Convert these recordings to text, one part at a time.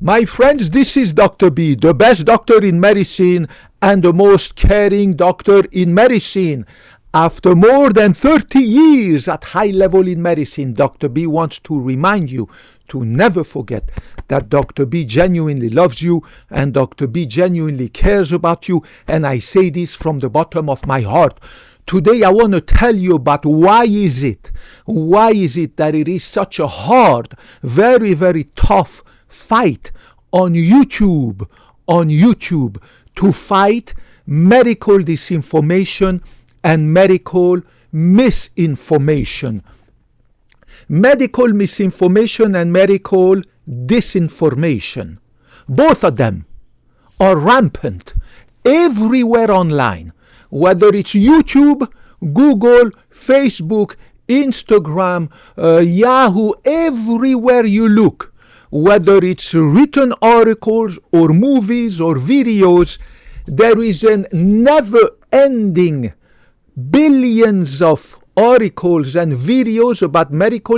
My friends, this is Dr. B, the best doctor in medicine and the most caring doctor in medicine. After more than 30 years at high level in medicine, Dr. B wants to remind you to never forget that Dr. B genuinely loves you and Dr. B genuinely cares about you. And I say this from the bottom of my heart. Today I want to tell you about why is it that it is such a hard, very, very tough fight on YouTube to fight medical disinformation and medical misinformation. Medical misinformation and medical disinformation, both of them are rampant everywhere online, whether it's YouTube, Google, Facebook, Instagram, Yahoo, everywhere you look, whether it's written articles or movies or videos, there is a never-ending billions of articles and videos about medical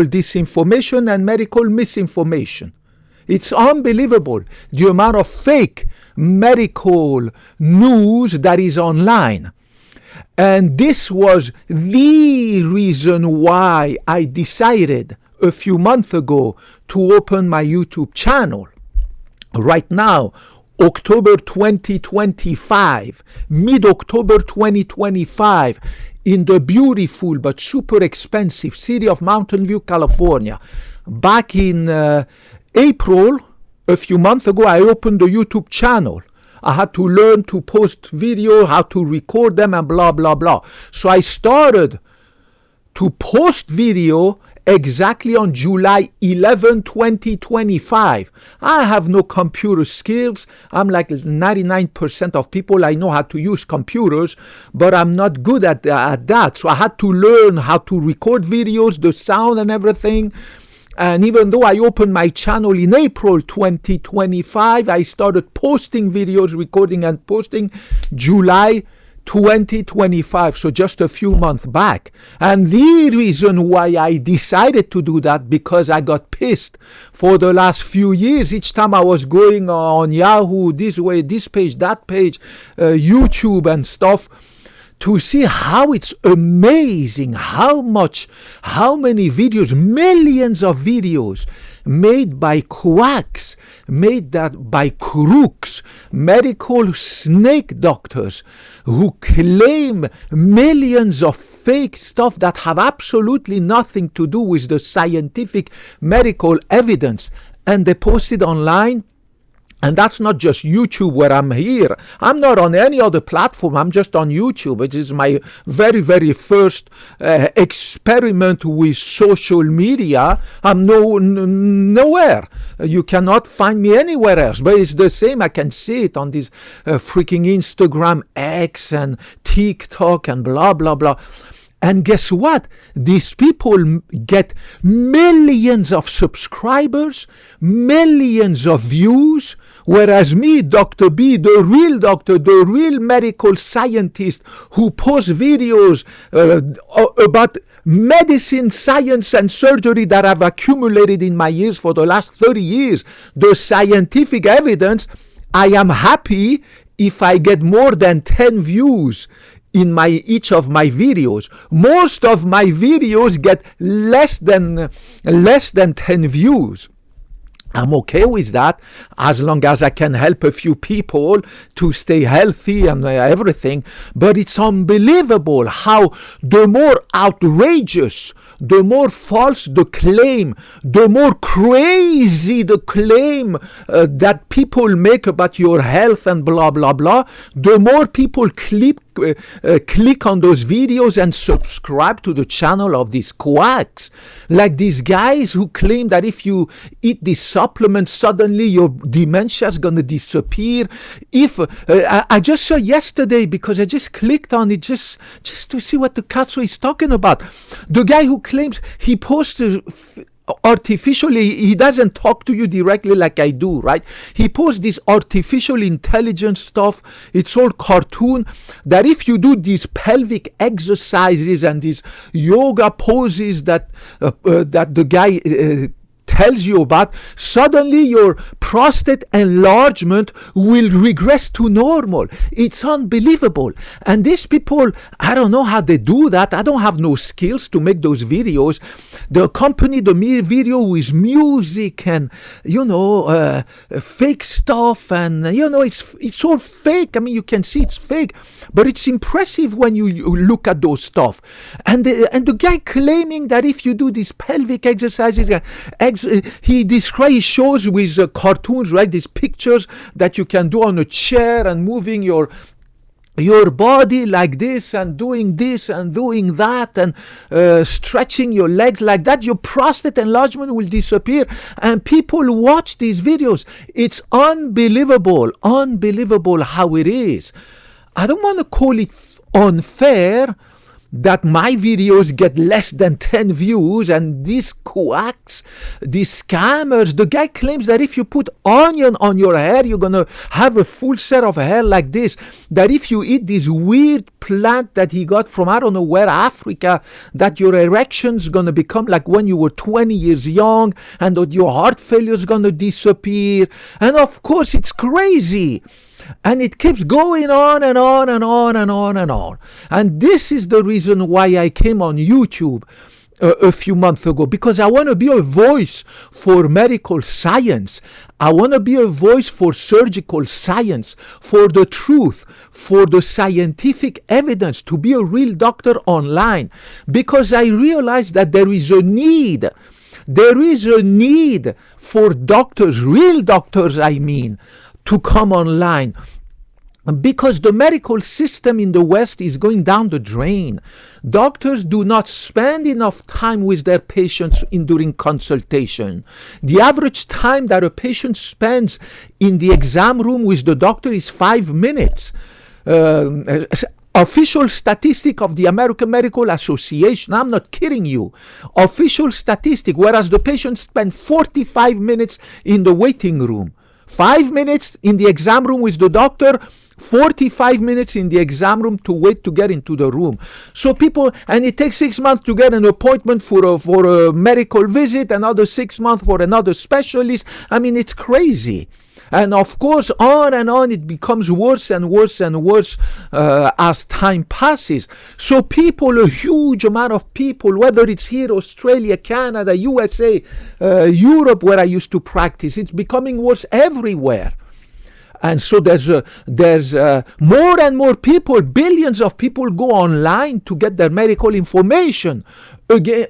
disinformation and medical misinformation. It's unbelievable the amount of fake medical news that is online. And this was the reason why I decided a few months ago to open my YouTube channel. Right now, October 2025, mid-October 2025, in the beautiful but super expensive city of Mountain View, California. Back in April, a few months ago, I opened the YouTube channel. I had to learn to post video, how to record them, and blah, blah, blah. So I started to post video exactly on July 11, 2025. I have no computer skills. I'm like 99% of people. I know how to use computers, but I'm not good at that. So I had to learn how to record videos, the sound and everything. And even though I opened my channel in April 2025, I started posting videos, recording and posting July 2025, so just a few months back. And the reason why I decided to do that, because I got pissed for the last few years. Each time I was going on Yahoo, this way, this page, that page, YouTube and stuff, to see how it's amazing, how many videos, millions of videos made by quacks, by crooks, medical snake doctors who claim millions of fake stuff that have absolutely nothing to do with the scientific medical evidence, and they post it online. And that's not just YouTube where I'm here. I'm not on any other platform. I'm just on YouTube, which is my very, very first experiment with social media. I'm nowhere. You cannot find me anywhere else. But it's the same. I can see it on this freaking Instagram, X, and TikTok, and blah, blah, blah. And guess what? These people get millions of subscribers, millions of views, whereas me, Dr. B, the real doctor, the real medical scientist who posts videos about medicine, science, and surgery that I've accumulated in my years for the last 30 years, the scientific evidence, I am happy if I get more than 10 views in each of my videos. Most of my videos get less than 10 views. I'm okay with that, as long as I can help a few people to stay healthy and everything. But it's unbelievable how the more outrageous, the more false the claim, the more crazy the claim that people make about your health and blah, blah, blah, the more people click on those videos and subscribe to the channel of these quacks. Like these guys who claim that if you eat these supplements, suddenly your dementia is going to disappear. I just saw yesterday, because I just clicked on it just to see what the Castro is talking about. The guy who claims he posted artificially, he doesn't talk to you directly like I do, right? He posts this artificial intelligence stuff. It's all cartoon, that if you do these pelvic exercises and these yoga poses that the guy tells you about, suddenly your prostate enlargement will regress to normal. It's unbelievable. And these people, I don't know how they do that. I don't have no skills to make those videos. They accompany the video with music and, fake stuff. And, it's all fake. I mean, you can see it's fake. But it's impressive when you look at those stuff. And the guy claiming that if you do these pelvic exercises, he shows with cartoons, right, these pictures that you can do on a chair and moving your body like this and doing that and stretching your legs like that, your prostate enlargement will disappear. And people watch these videos. It's unbelievable how it is. I don't want to call it unfair that my videos get less than 10 views, and these quacks, these scammers, the guy claims that if you put onion on your hair, you're going to have a full set of hair like this, that if you eat this weird plant that he got from I don't know where, Africa, that your erection's going to become like when you were 20 years young, and that your heart failure is going to disappear. And of course, it's crazy. And it keeps going on and on and on and on and on. And this is the reason why I came on YouTube a few months ago, because I want to be a voice for medical science. I want to be a voice for surgical science, for the truth, for the scientific evidence, to be a real doctor online, because I realize that there is a need. There is a need for doctors, real doctors, I mean, to come online, because the medical system in the West is going down the drain. Doctors do not spend enough time with their patients during consultation. The average time that a patient spends in the exam room with the doctor is 5 minutes. Official statistic of the American Medical Association, I'm not kidding you, official statistic, whereas the patient spend 45 minutes in the waiting room. 5 minutes in the exam room with the doctor, 45 minutes in the exam room to wait to get into the room. So people, and it takes 6 months to get an appointment for a medical visit, another 6 months for another specialist. I mean, it's crazy. And of course, on and on, it becomes worse and worse and worse as time passes. So people, a huge amount of people, whether it's here, Australia, Canada, USA, Europe, where I used to practice, it's becoming worse everywhere. And so there's more and more people, billions of people go online to get their medical information again,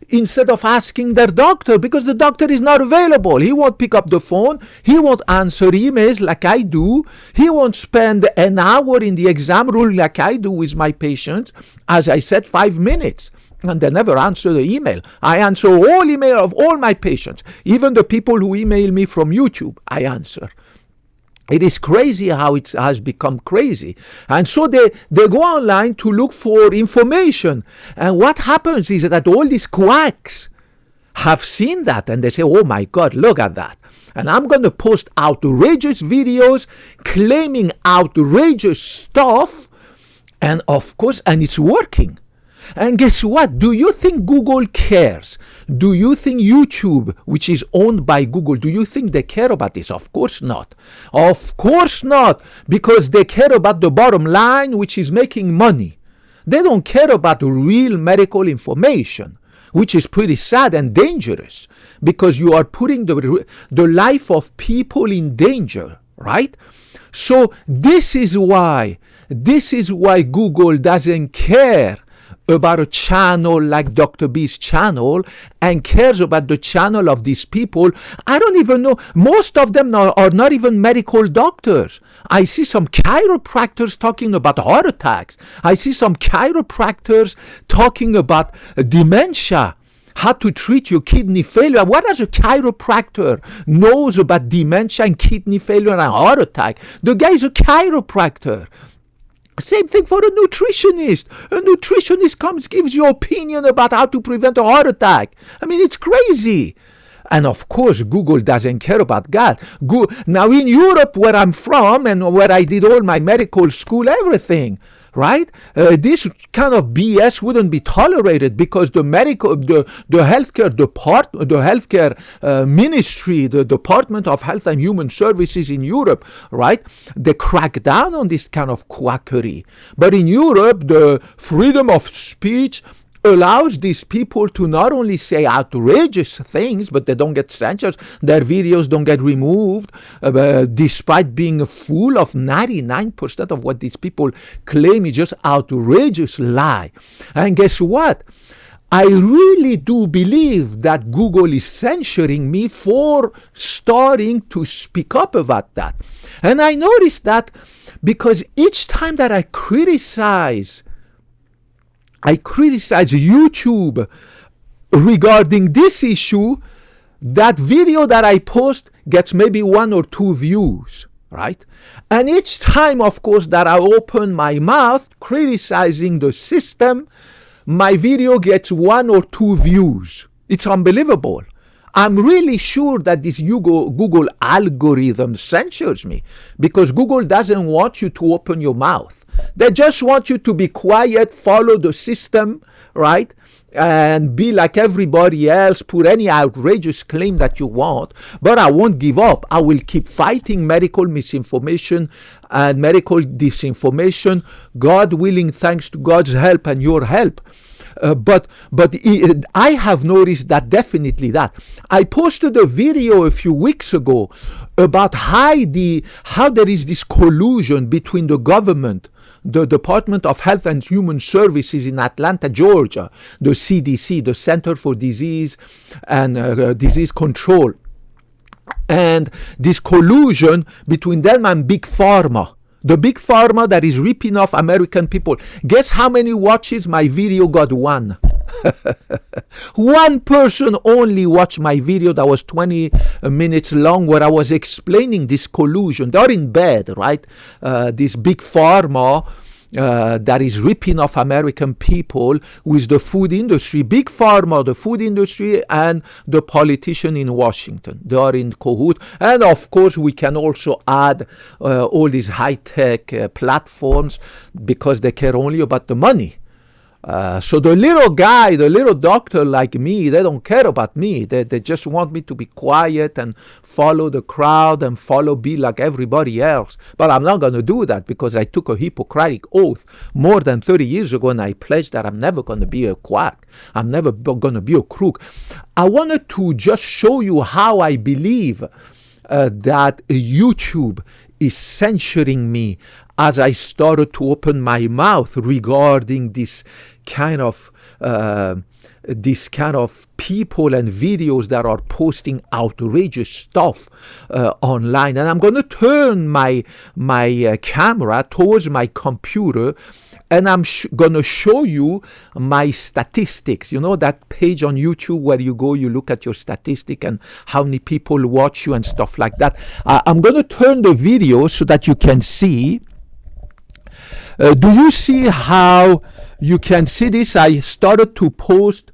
instead of asking their doctor, because the doctor is not available. He won't pick up the phone. He won't answer emails like I do. He won't spend an hour in the exam room like I do with my patients. As I said, 5 minutes. And they never answer the email. I answer all email of all my patients. Even the people who email me from YouTube, I answer. It is crazy how it has become crazy. And so they go online to look for information. And what happens is that all these quacks have seen that and they say, oh my God, look at that. And I'm going to post outrageous videos claiming outrageous stuff. And of course, and it's working. And guess what? Do you think Google cares? Do you think YouTube, which is owned by Google, do you think they care about this? Of course not. Of course not. Because they care about the bottom line, which is making money. They don't care about real medical information, which is pretty sad and dangerous, because you are putting the life of people in danger, right? So this is why Google doesn't care about a channel like Dr. B's channel and cares about the channel of these people. I don't even know. Most of them are not even medical doctors. I see some chiropractors talking about heart attacks. I see some chiropractors talking about dementia, how to treat your kidney failure. What does a chiropractor knows about dementia and kidney failure and heart attack? The guy is a chiropractor. Same thing for a nutritionist. A nutritionist gives you opinion about how to prevent a heart attack. I mean, it's crazy. And of course, Google doesn't care about that. Now in Europe, where I'm from and where I did all my medical school, everything, right? This kind of BS wouldn't be tolerated because the healthcare ministry, the Department of Health and Human Services in Europe, right? They crack down on this kind of quackery. But in Europe, the freedom of speech allows these people to not only say outrageous things, but they don't get censored, their videos don't get removed, despite being full of 99% of what these people claim is just outrageous lie. And guess what? I really do believe that Google is censoring me for starting to speak up about that. And I noticed that because each time that I criticize YouTube regarding this issue, that video that I post gets maybe 1 or 2 views, right? And each time, of course, that I open my mouth criticizing the system, my video gets 1 or 2 views. It's unbelievable. I'm really sure that this Google algorithm censors me because Google doesn't want you to open your mouth. They just want you to be quiet, follow the system, right? And be like everybody else, put any outrageous claim that you want. But I won't give up. I will keep fighting medical misinformation and medical disinformation, God willing, thanks to God's help and your help. But I have noticed that definitely that. I posted a video a few weeks ago about how there is this collusion between the government, the Department of Health and Human Services in Atlanta, Georgia, the CDC, the Center for Disease and Disease Control, and this collusion between them and Big Pharma. The Big Pharma that is ripping off American people. Guess how many watches my video got? 1. One person only watched my video that was 20 minutes long where I was explaining this collusion. They're in bed, right? This Big Pharma that is ripping off American people with the food industry. Big Pharma, the food industry, and the politician in Washington. They are in cahoot. And of course, we can also add all these high-tech platforms because they care only about the money. So the little guy, the little doctor like me, they don't care about me. They just want me to be quiet and follow the crowd and be like everybody else. But I'm not going to do that because I took a Hippocratic oath more than 30 years ago and I pledged that I'm never going to be a quack. I'm never going to be a crook. I wanted to just show you how I believe that YouTube is censoring me as I started to open my mouth regarding this kind of people and videos that are posting outrageous stuff online. And I'm going to turn my camera towards my computer and I'm going to show you my statistics. You know that page on YouTube where you go, you look at your statistic and how many people watch you and stuff like that. I'm going to turn the video so that you can see. Do you see how you can see this? I started to post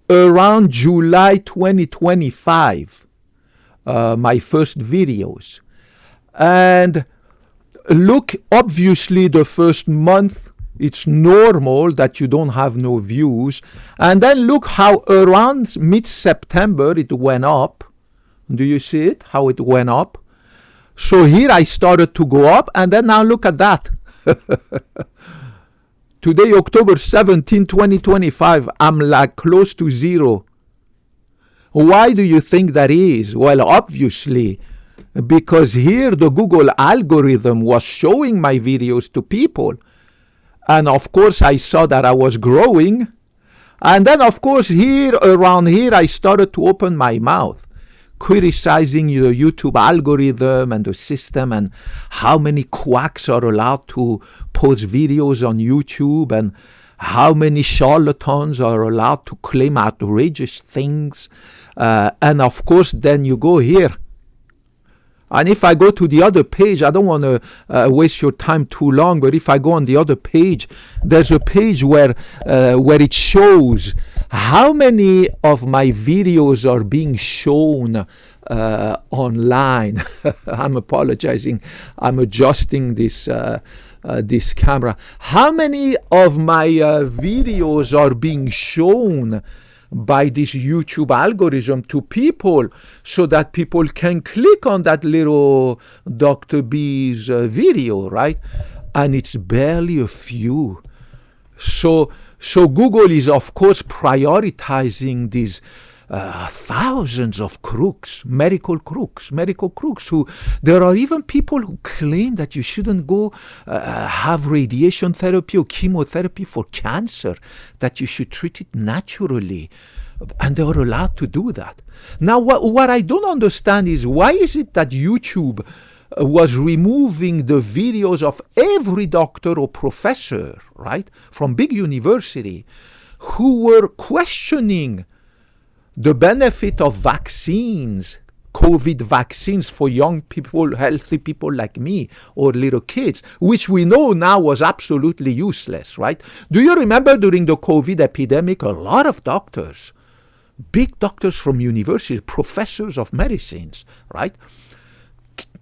around July 2025, my first videos. And look, obviously the first month, it's normal that you don't have no views. And then look how around mid-September it went up. Do you see it? How it went up? So here I started to go up, and then now look at that. Today, October 17, 2025, I'm like close to 0. Why do you think that is? Well, obviously, because here the Google algorithm was showing my videos to people. And of course, I saw that I was growing. And then, of course, around here, I started to open my mouth, criticizing the YouTube algorithm and the system and how many quacks are allowed to post videos on YouTube and how many charlatans are allowed to claim outrageous things. And of course, then you go here. And if I go to the other page, I don't want to waste your time too long, but if I go on the other page, there's a page where it shows How many of my videos are being shown online? I'm apologizing. I'm adjusting this camera. How many of my videos are being shown by this YouTube algorithm to people so that people can click on that little Dr. B's video, right? And it's barely a few. So Google is, of course, prioritizing these thousands of crooks, medical crooks, who, there are even people who claim that you shouldn't go have radiation therapy or chemotherapy for cancer, that you should treat it naturally. And they are allowed to do that. Now, what I don't understand is, why is it that YouTube was removing the videos of every doctor or professor, right, from big university, who were questioning the benefit of vaccines, COVID vaccines for young people, healthy people like me, or little kids, which we know now was absolutely useless, right? Do you remember during the COVID epidemic, a lot of doctors, big doctors from university, professors of medicines, right,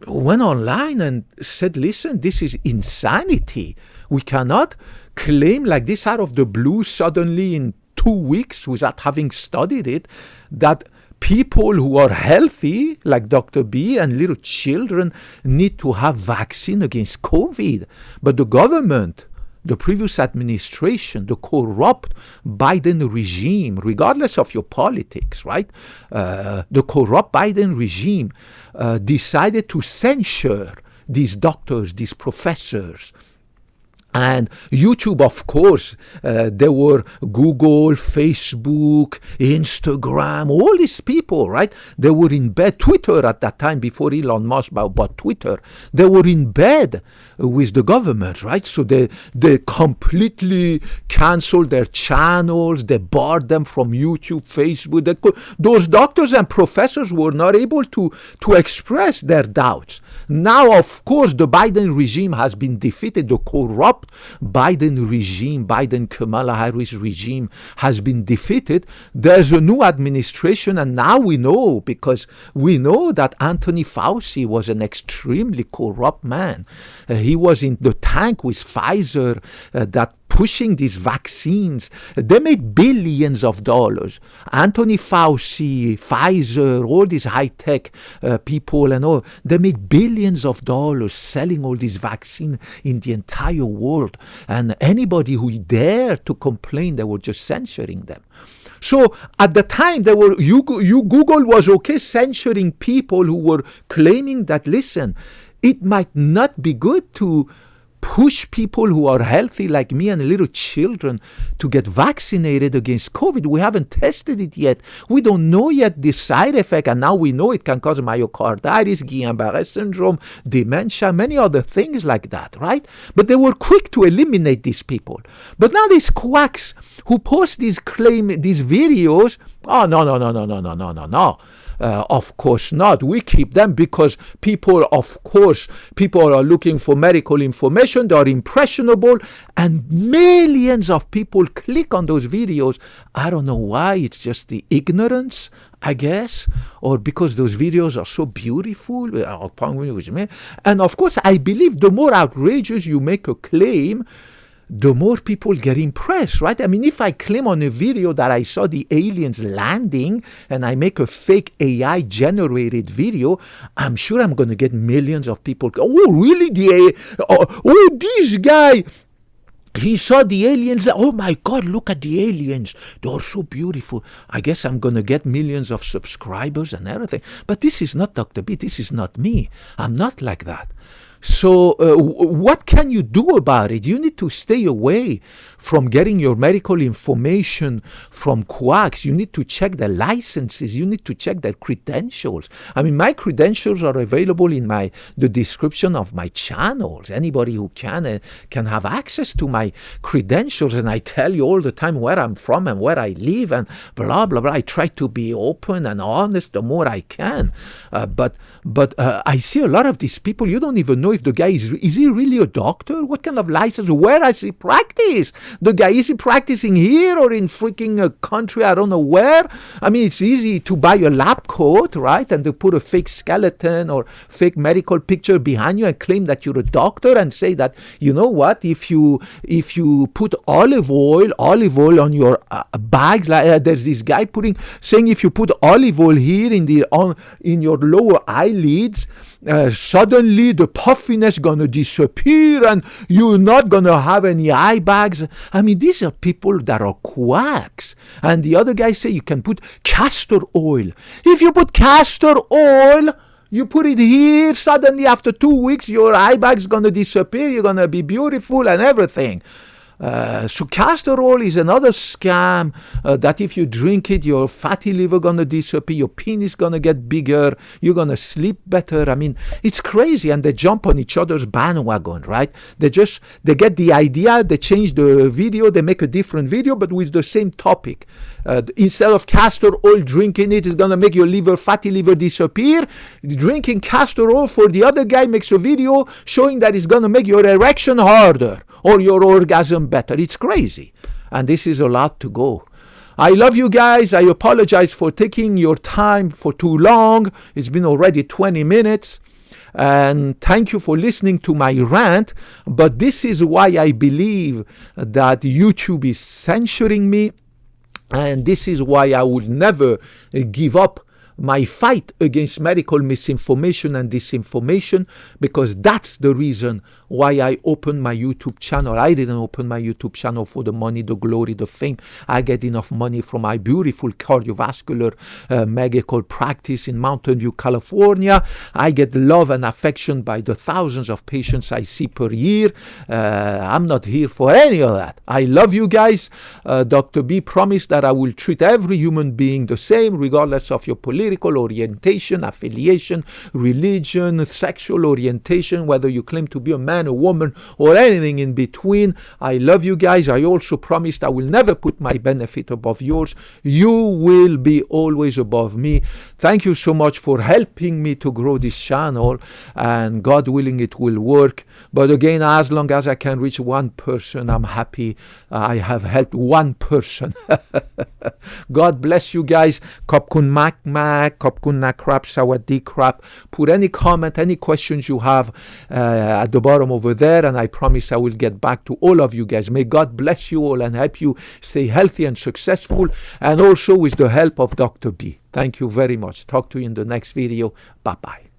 went online and said, listen, this is insanity. We cannot claim like this out of the blue suddenly in 2 weeks without having studied it, that people who are healthy, like Dr. B, and little children need to have vaccine against COVID. But the government, the previous administration, the corrupt Biden regime, regardless of your politics, right? The corrupt Biden regime decided to censure these doctors, these professors. And YouTube, of course, there were Google, Facebook, Instagram, all these people, right? They were in bed. Twitter at that time, before Elon Musk bought Twitter, they were in bed with the government, right? So they completely canceled their channels. They barred them from YouTube, Facebook. Those doctors and professors were not able to express their doubts. Now, of course, the Biden regime has been defeated. The corrupt Biden regime, Biden-Kamala Harris regime has been defeated. There's a new administration, and now we know, because we know that Anthony Fauci was an extremely corrupt man. He was in the tank with Pfizer, that pushing these vaccines. They made billions of dollars. Anthony Fauci, Pfizer, all these high-tech people and all, they made billions of dollars selling all these vaccines in the entire world. And anybody who dared to complain, they were just censoring them. So at the time, Google was okay censoring people who were claiming that, listen, it might not be good to push people who are healthy like me and little children to get vaccinated against COVID. We haven't tested it yet. We don't know yet the side effect, and now we know it can cause myocarditis, Guillain-Barré syndrome, dementia, many other things like that, right? But they were quick to eliminate these people. But now these quacks who post these videos, oh, no. Of course not. We keep them because people are looking for medical information. They are impressionable, and millions of people click on those videos. I don't know why. It's just the ignorance, I guess, or because those videos are so beautiful. And of course, I believe the more outrageous you make a claim, the more people get impressed, right? I mean, if I claim on a video that I saw the aliens landing and I make a fake AI generated video, I'm sure I'm going to get millions of people. Oh, really? This guy, he saw the aliens. Oh my God, look at the aliens. They're so beautiful. I guess I'm going to get millions of subscribers and everything. But this is not Dr. B. This is not me. I'm not like that. So what can you do about it? You need to stay away from getting your medical information from quacks. You need to check their licenses. You need to check their credentials. I mean, my credentials are available in the description of my channels. Anybody who can have access to my credentials, and I tell you all the time where I'm from and where I live and blah, blah, blah. I try to be open and honest the more I can. But I see a lot of these people, you don't even know know if the guy is he really a doctor? What kind of license? Where does he practice? The guy, is he practicing here or in freaking a country I don't know where? I mean, it's easy to buy a lab coat, right? And to put a fake skeleton or fake medical picture behind you and claim that you're a doctor and say that, you know what, if you put olive oil on your bags, like there's this guy saying if you put olive oil here in your lower eyelids, suddenly the puffiness gonna disappear and you're not gonna have any eye bags. I mean, these are people that are quacks. And the other guys say you can put castor oil. If you put castor oil, you put it here, suddenly after 2 weeks your eye bag's gonna disappear, you're gonna be beautiful and everything. So castor oil is another scam that if you drink it, your fatty liver gonna disappear, your penis gonna get bigger, you're gonna sleep better. I mean, it's crazy, and they jump on each other's bandwagon, right? They get the idea, they change the video, they make a different video, but with the same topic. Instead of castor oil, drinking it is gonna make your fatty liver disappear. Drinking castor oil for the other guy makes a video showing that it's gonna make your erection harder or your orgasm better. It's crazy. And this is a lot to go. I love you guys. I apologize for taking your time for too long. It's been already 20 minutes. And thank you for listening to my rant. But this is why I believe that YouTube is censoring me. And this is why I would never give up my fight against medical misinformation and disinformation, because that's the reason why I opened my YouTube channel. I didn't open my YouTube channel for the money, the glory, the fame. I get enough money from my beautiful cardiovascular medical practice in Mountain View, California. I get love and affection by the thousands of patients I see per year. I'm not here for any of that. I love you guys. Dr. B promised that I will treat every human being the same, regardless of your political orientation, affiliation, religion, sexual orientation, whether you claim to be a man, a woman, or anything in between. I love you guys. I also promised I will never put my benefit above yours. You will be always above me. Thank you so much for helping me to grow this channel, and God willing it will work. But again, as long as I can reach one person, I'm happy. I have helped one person. God bless you guys. Kopkun Mak, Kopkun Nakrap, Sawadee Krap. Put any comment, any questions you have at the bottom over there, and I promise I will get back to all of you guys. May God bless you all and help you stay healthy and successful, and also with the help of Dr. B. Thank you very much. Talk to you in the next video. Bye-bye.